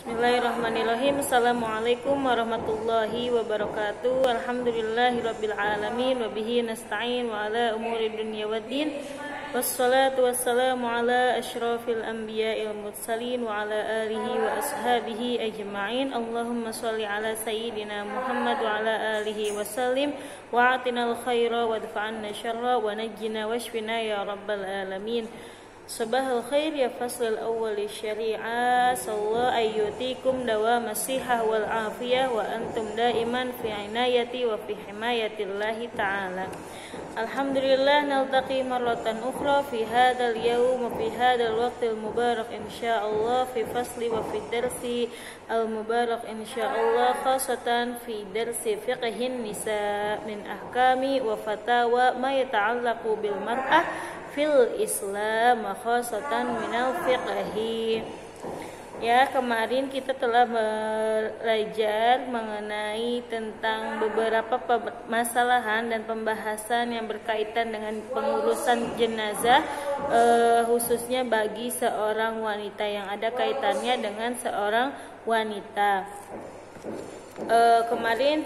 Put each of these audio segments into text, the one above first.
Bismillahirrahmanirrahim. Assalamualaikum warahmatullahi wabarakatuh. Alhamdulillahirabbil alamin wa bihi nasta'in wa ala umuri dunya waddin. Wassalatu wassalamu ala asyrafil anbiya'il mursalin wa ala alihi wa ashabihi ajma'in. Allahumma shalli ala sayyidina Muhammad wa ala alihi wa sallim wa atinal khaira wa dfa'anna syarra wa najjina washfina ya rabbal alamin. Sabahul khair ya faslul awwal syari'ah. Sallallahu ayyutikum dawam as-sihah wal afiyah wa antum daiman fi inayati wa fi himayatillahi ta'ala. Alhamdulillah naltaqi marratan ukhra fi hadzal yawm wa fi hadzal waqtil mubarak insyaallah fi fasli wa fi darsi al mubarak insyaallah, khasatan fi darsi fiqhin nisa min ahkami wa fatawa ma yata'allaqu bil mar'ah fil Islam khasatan minal fiqhi. Ya, kemarin kita telah belajar mengenai tentang beberapa permasalahan dan pembahasan yang berkaitan dengan pengurusan jenazah, khususnya bagi seorang wanita yang ada kaitannya dengan seorang wanita. Kemarin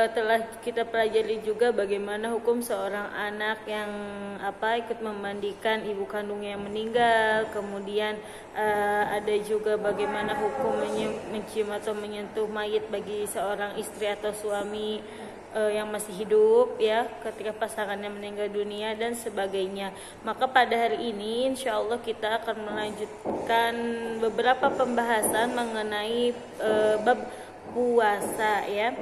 telah kita pelajari juga bagaimana hukum seorang anak yang ikut memandikan ibu kandungnya yang meninggal. Kemudian ada juga bagaimana hukum mencium atau menyentuh mayit bagi seorang istri atau suami yang masih hidup, ya, ketika pasangannya meninggal dunia dan sebagainya. Maka pada hari ini insya Allah kita akan melanjutkan beberapa pembahasan mengenai bab puasa, ya.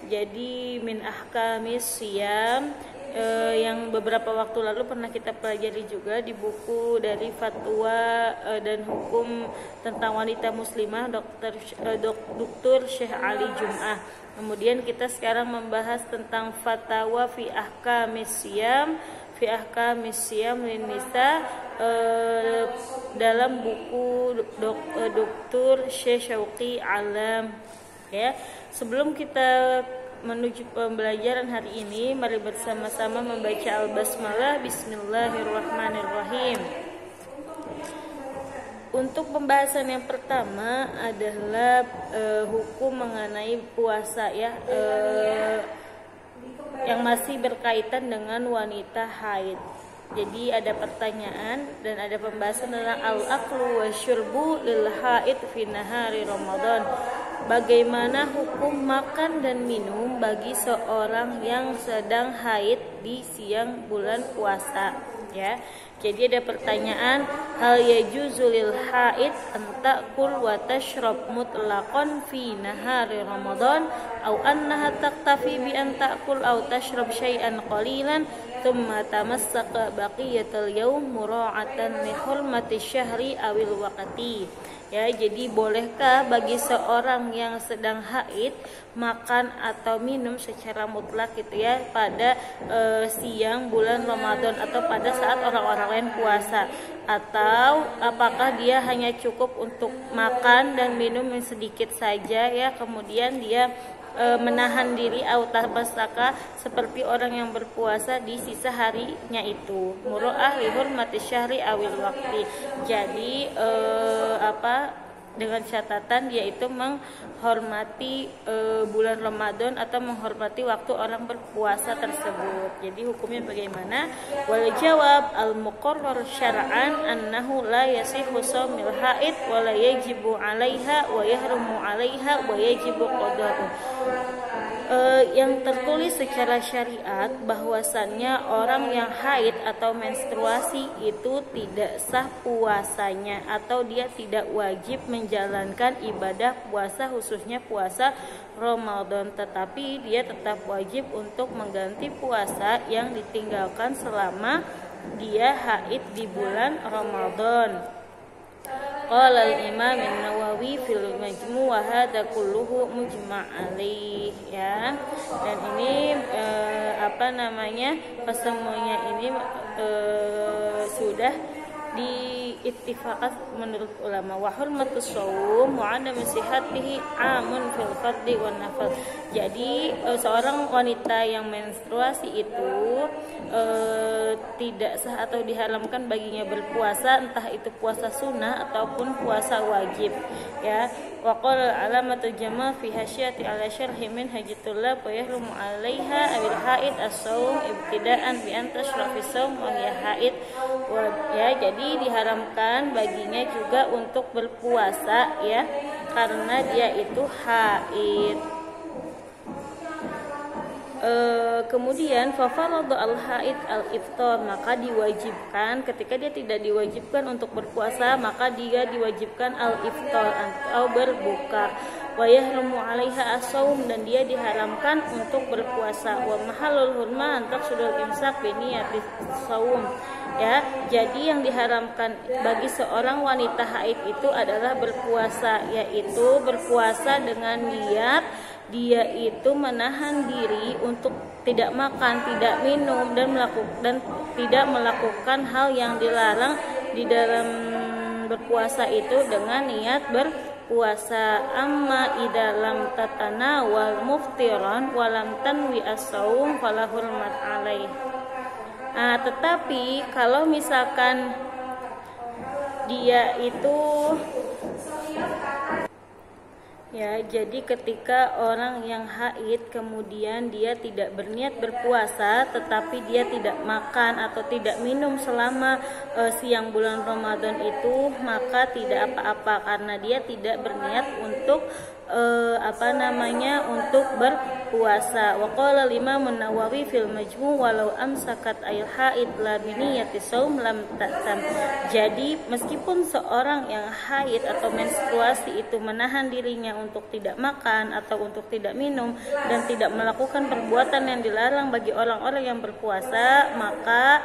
Jadi min ahkamis siyam, yang beberapa waktu lalu pernah kita pelajari juga di buku dari fatwa dan hukum tentang wanita muslimah Dr. Syekh Ali Jum'ah. Kemudian kita sekarang membahas tentang fatwa fi ahkamis siyam lin nisa dalam buku Dr. Syekh Syauqi Alam. Ya, sebelum kita menuju pembelajaran hari ini, mari bersama-sama membaca al-basmalah. Bismillahirrahmanirrahim. Untuk pembahasan yang pertama adalah hukum mengenai puasa, ya, yang masih berkaitan dengan wanita haid. Jadi ada pertanyaan dan ada pembahasan tentang al-aklu wa syurbu lil haid fi nahari Ramadan. Bagaimana hukum makan dan minum bagi seorang yang sedang haid di siang bulan puasa, ya. Jadi ada pertanyaan, hal yajuzu lil haid an ta'kul wa tashrab mutlaqan fi nahari Ramadan aw annaha taktafi bi an ta'kul aw tashrab syai'an qalilan thumma tamassaka baqiyatal yawm mura'atan li hurmati syahri awil waqti. Ya, jadi bolehkah bagi seorang yang sedang haid makan atau minum secara mutlak, gitu ya, pada siang bulan Ramadan atau pada saat orang-orang lain puasa, atau apakah dia hanya cukup untuk makan dan minum yang sedikit saja, ya, kemudian dia menahan diri autabasaka seperti orang yang berpuasa di sisa harinya itu. Muro'ah lihur mati syahri awil wakti. Jadi dengan catatan dia itu menghormati bulan Ramadan atau menghormati waktu orang berpuasa tersebut. Jadi hukumnya bagaimana? Wal jawab al-muqarrar syar'an annahu la yasihu shaumil haid wa la yajibu 'alaiha wa yahrumu 'alaiha wa yajibu qada'u. Yang tertulis secara syariat bahwasannya orang yang haid atau menstruasi itu tidak sah puasanya atau dia tidak wajib menjalankan ibadah puasa, khususnya puasa Ramadan, tetapi dia tetap wajib untuk mengganti puasa yang ditinggalkan selama dia haid di bulan Ramadan. Qala al-Imam An-Nawawi fil Majmu' wa hadza kulluhu mujma' alaih, ya. Dan ini kesemuanya ini sudah diittifaqat menurut ulama. Wa hurmatus shaum wa 'adamu sihhatihi 'amun fil fardhi wan nafil. Jadi seorang wanita yang menstruasi itu tidak sah atau diharamkan baginya berpuasa, entah itu puasa sunnah ataupun puasa wajib, ya. Wa qala alamatul jamal fi hasyati ala syarhi minhajit tullab wa yahrumu 'alaiha awil haid as-shaum ibtida'an bi an tashrafi shaum wa hiya haid. Ya, jadi diharamkan baginya juga untuk berpuasa ya karena dia itu haid. Kemudian fafaradu al-haid al-iftar, maka diwajibkan ketika dia tidak diwajibkan untuk berpuasa maka dia diwajibkan al-iftar atau berbuka. Wa yahrumu 'alaiha as-shaum, dan dia diharamkan untuk berpuasa. Wa mahallul hurma an taqsudul imsak bi niyatis shaum. Ya, jadi yang diharamkan bagi seorang wanita haid itu adalah berpuasa, yaitu berpuasa dengan niat dia itu menahan diri untuk tidak makan, tidak minum dan tidak melakukan hal yang dilarang di dalam berpuasa itu dengan niat berpuasa. Amma idalam tatana wal muftiran walam tanwi as-shaum fala hurmat alaih. Tetapi kalau misalkan dia itu ya, jadi ketika orang yang haid kemudian dia tidak berniat berpuasa tetapi dia tidak makan atau tidak minum selama siang bulan Ramadan itu, maka tidak apa-apa karena dia tidak berniat untuk untuk berpuasa. Wa qala Imam An-Nawawi fil Majmu' walau amsakat ayil haid la bi niyati shaum lam ta'tam. Jadi meskipun seorang yang haid atau menstruasi itu menahan dirinya untuk tidak makan atau untuk tidak minum dan tidak melakukan perbuatan yang dilarang bagi orang-orang yang berpuasa, maka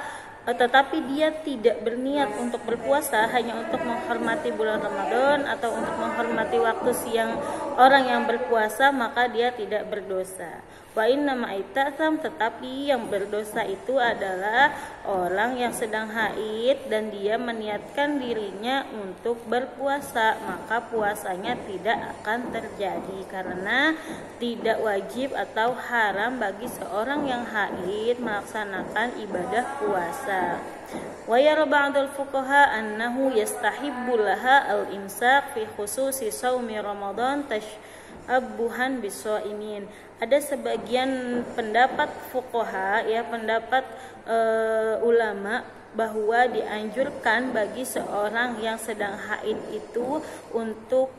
tetapi dia tidak berniat untuk berpuasa hanya untuk menghormati bulan Ramadan atau untuk menghormati waktu siang orang yang berpuasa, maka dia tidak berdosa. Wa inna ma'itatham, tetapi yang berdosa itu adalah orang yang sedang haid dan dia meniatkan dirinya untuk berpuasa, maka puasanya tidak akan terjadi karena tidak wajib atau haram bagi seorang yang haid melaksanakan ibadah puasa. Wa yara ba'dul fuqaha annahu yastahibbu laha al-imsak fi khususi shaumi Ramadan tashabbuhan bis-shaimin. Ada sebagian pendapat fuqaha ya, pendapat ulama bahwa dianjurkan bagi seorang yang sedang haid itu untuk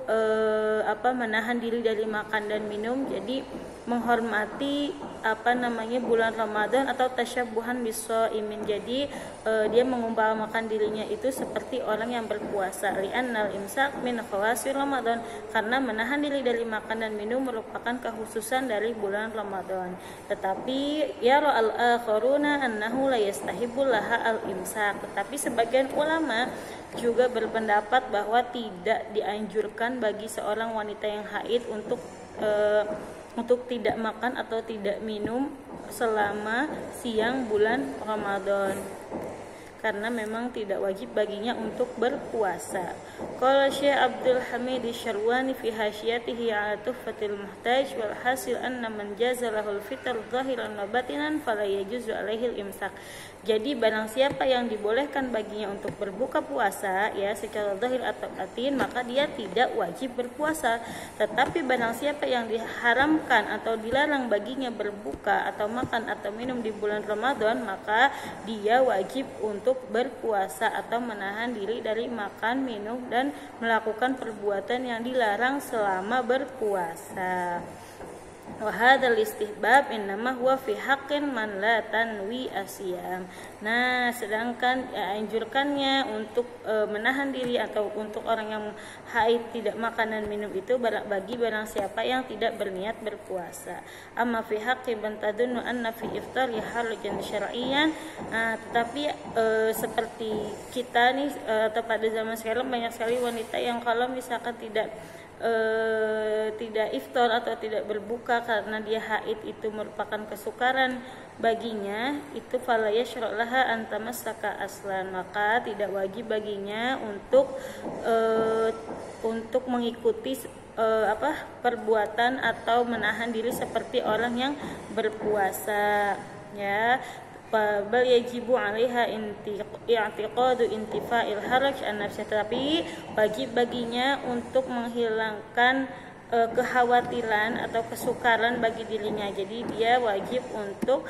menahan diri dari makan dan minum, jadi menghormati bulan Ramadan atau tasyabbuhan bis-shaimin. Jadi dia mengumpamakan dirinya itu seperti orang yang berpuasa. Li'annal imsak min khawasir Ramadan, karena menahan diri dari makan dan minum merupakan kekhususan dari bulan Ramadan. Tetapi yara al-akharuna annahu la yastahibbu laha al-imsak. Tetapi sebagian ulama juga berpendapat bahwa tidak dianjurkan bagi seorang wanita yang haid untuk tidak makan atau tidak minum selama siang bulan Ramadan, karena memang tidak wajib baginya untuk berpuasa. Qala Syekh Abdul Hamid Syarwani fi hasyatihi 'ala Tuhfatil Muhtaj wal hasil anna man jaza lahul fitr zahiran wa batinan fala yajuzu alaihi al-imsak. Jadi barang siapa yang dibolehkan baginya untuk berbuka puasa ya secara zahir atau batin, maka dia tidak wajib berpuasa. Tetapi barang siapa yang diharamkan atau dilarang baginya berbuka atau makan atau minum di bulan Ramadan, maka dia wajib untuk berpuasa atau menahan diri dari makan, minum dan melakukan perbuatan yang dilarang selama berpuasa. Wa hadzal istihbab innama huwa fi haqqin man la tanwi asyam. Nah, sedangkan anjurkannya untuk menahan diri atau untuk orang yang haid tidak makan dan minum itu bagi barang siapa yang tidak berniat berpuasa. Amma fi haqqi man tadunnu anna fi iftar harajan syar'iyyan. Tetapi seperti kita nih atau pada zaman sekarang banyak sekali wanita yang kalau misalkan tidak iftar atau tidak berbuka karena dia haid itu merupakan kesukaran baginya, itu fala yashra' laha an tamassaka aslan, maka tidak wajib baginya untuk mengikuti perbuatan atau menahan diri seperti orang yang berpuasa ya. bal yajibu 'alaiha i'tiqadu intifa'il haraj an-nafsi, tapi wajib baginya untuk menghilangkan kekhawatiran atau kesukaran bagi dirinya. Jadi dia wajib untuk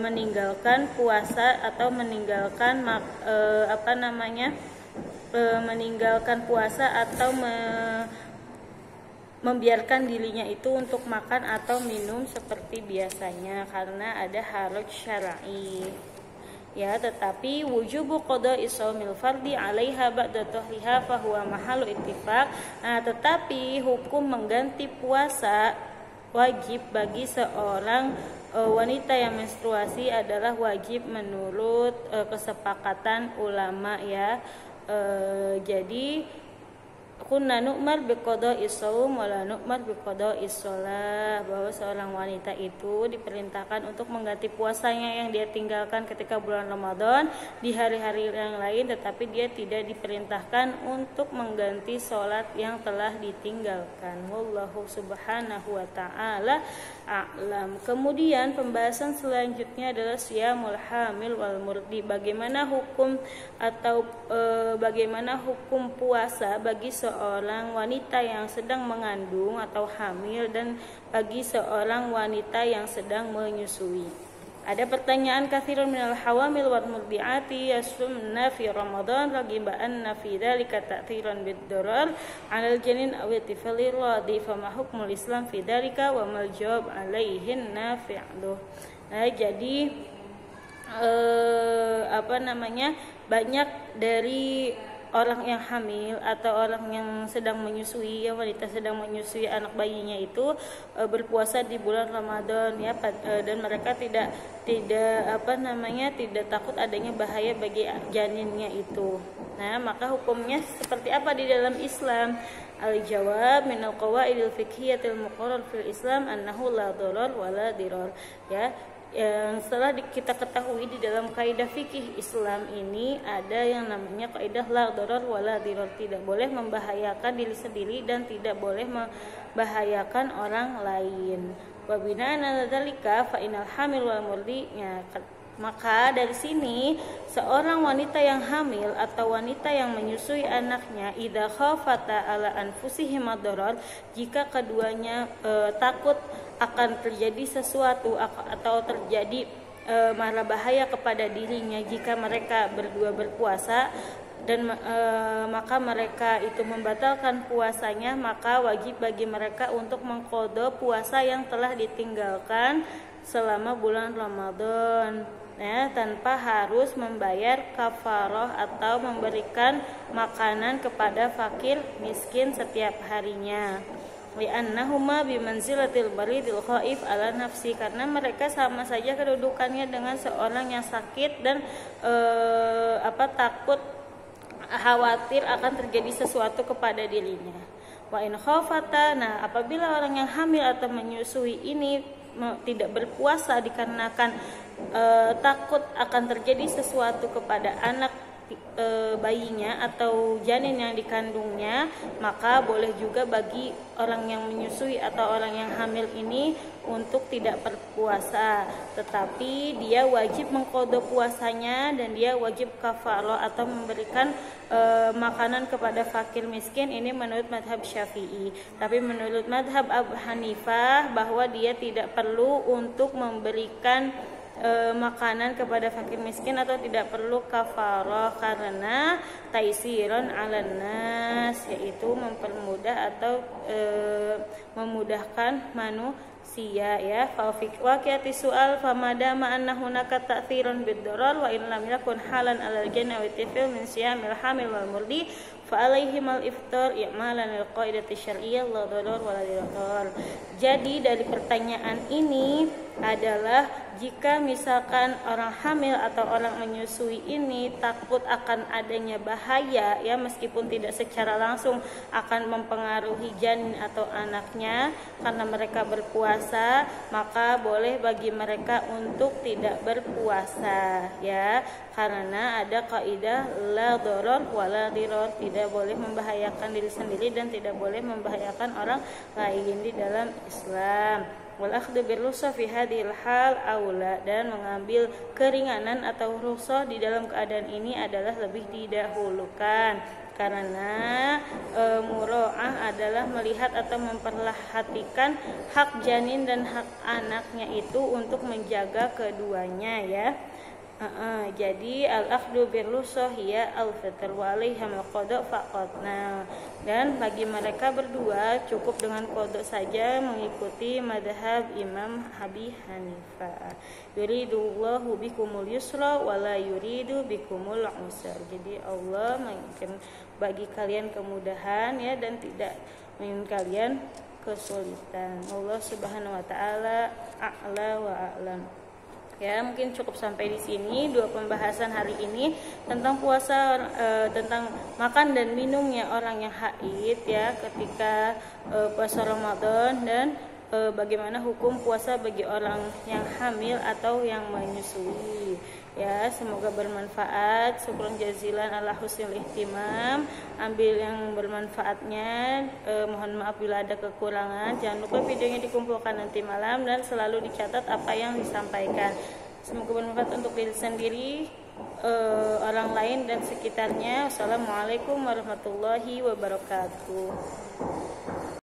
meninggalkan puasa atau meninggalkan meninggalkan puasa atau membiarkan dirinya itu untuk makan atau minum seperti biasanya karena ada haraj syar'i. Ya, tetapi wujubu qada'i shaumil fardhi 'alaiha ba'da tahriha fa huwa mahallu ittifaq. Nah, tetapi hukum mengganti puasa wajib bagi seorang wanita yang menstruasi adalah wajib menurut kesepakatan ulama, ya. Jadi kunna nu'mar biqada'is shaum wa la nu'mar biqada'is shalah, bahwa seorang wanita itu diperintahkan untuk mengganti puasanya yang dia tinggalkan ketika bulan Ramadan di hari-hari yang lain, tetapi dia tidak diperintahkan untuk mengganti sholat yang telah ditinggalkan. Wallahu subhanahu wa ta'ala a'lam. Kemudian pembahasan selanjutnya adalah siyamul hamil wal murdi. Bagaimana hukum atau bagaimana hukum puasa bagi seorang wanita yang sedang mengandung atau hamil dan bagi seorang wanita yang sedang menyusui. Ada pertanyaan katsirun minal hawamil wal murdi'ati yasumna fi Ramadan ragiba anna fi dzalika ta'thiran bid-darar 'alal janin aw tifli radi fama hukmul Islam fi dzalika wa mal jawab 'alaihin nafi'luh. Nah, jadi banyak dari orang yang hamil atau orang yang sedang menyusui, ya, wanita sedang menyusui anak bayinya itu berpuasa di bulan Ramadan, ya, dan mereka tidak takut adanya bahaya bagi janinnya itu. Nah, maka hukumnya seperti apa di dalam Islam? Al-jawab minal qawaidil fiqhiyatil muqarrar fil Islam annahu la darar wa la dirar, ya. Yang setelah kita ketahui di dalam kaidah fikih Islam ini ada yang namanya kaidah la darar wala dirar, tidak boleh membahayakan diri sendiri dan tidak boleh membahayakan orang lain. Wa bina'an 'ala dzalika fa inal hamil wal murdi, maka dari sini seorang wanita yang hamil atau wanita yang menyusui anaknya idza khafata ala anfusihim ad-darar, jika keduanya takut akan terjadi sesuatu atau terjadi mara bahaya kepada dirinya jika mereka berdua berpuasa dan maka mereka itu membatalkan puasanya, maka wajib bagi mereka untuk mengqadha puasa yang telah ditinggalkan selama bulan Ramadan, ya, tanpa harus membayar kafarah atau memberikan makanan kepada fakir miskin setiap harinya. Li'annahuma bimanzilatil baridil khaif ala nafsi, karena mereka sama saja kedudukannya dengan seorang yang sakit dan takut, khawatir akan terjadi sesuatu kepada dirinya. Wa in khafata, nah, apabila orang yang hamil atau menyusui ini tidak berpuasa dikarenakan takut akan terjadi sesuatu kepada anak bayinya atau janin yang dikandungnya, maka boleh juga bagi orang yang menyusui atau orang yang hamil ini untuk tidak berpuasa, tetapi dia wajib mengqadha puasanya dan dia wajib kafarah atau memberikan makanan kepada fakir miskin. Ini menurut madhab Syafi'i. Tapi menurut madhab Abu Hanifah bahwa dia tidak perlu untuk memberikan makanan kepada fakir miskin atau tidak perlu kafarah karena taisiron 'alan nas, yaitu mempermudah atau memudahkan manusia, ya. Fa fi waqi'ati su'al famadama anna hunaka ta'thiran bid-darar wa in lam yakun halan 'alal janni wa tifl min siyamil hamil wal murdi fa alaihim al-iftar i'malan lil qaidati syar'iyyah la darar wa la dirar. Jadi dari pertanyaan ini adalah jika misalkan orang hamil atau orang menyusui ini takut akan adanya bahaya, ya, meskipun tidak secara langsung akan mempengaruhi janin atau anaknya karena mereka berpuasa, maka boleh bagi mereka untuk tidak berpuasa, ya, karena ada kaidah la darar wa la dirar, tidak boleh membahayakan diri sendiri dan tidak boleh membahayakan orang lain di dalam Islam. Wal akhdhu bir rukhsah fi hadhil hal aula, dan mengambil keringanan atau rukhsah di dalam keadaan ini adalah lebih didahulukan. Karena muro'ah adalah melihat atau memperhatikan hak janin dan hak anaknya itu untuk menjaga keduanya ya. Jadi al-akhdhu bir rukhsah hiya al-fitr wa alaihim al-qada faqat. Nah, dan bagi mereka berdua cukup dengan qada saja mengikuti mazhab Imam Abi Hanifah. Yuridullahu bikumul yusra wa la yuridu bikumul usra. Jadi Allah menginginkan bagi kalian kemudahan ya, dan tidak menginginkan kalian kesulitan. Allah Subhanahu wa taala a'la wa a'lam. Ya, mungkin cukup sampai di sini dua pembahasan hari ini tentang puasa, tentang makan dan minumnya orang yang haid ya ketika puasa Ramadan, dan bagaimana hukum puasa bagi orang yang hamil atau yang menyusui. Ya, semoga bermanfaat. Syukran jazilan ala husnil ihtimam. Ambil yang bermanfaatnya. Mohon maaf bila ada kekurangan. Jangan lupa videonya dikumpulkan nanti malam dan selalu dicatat apa yang disampaikan. Semoga bermanfaat untuk diri sendiri, orang lain dan sekitarnya. Wassalamualaikum warahmatullahi wabarakatuh.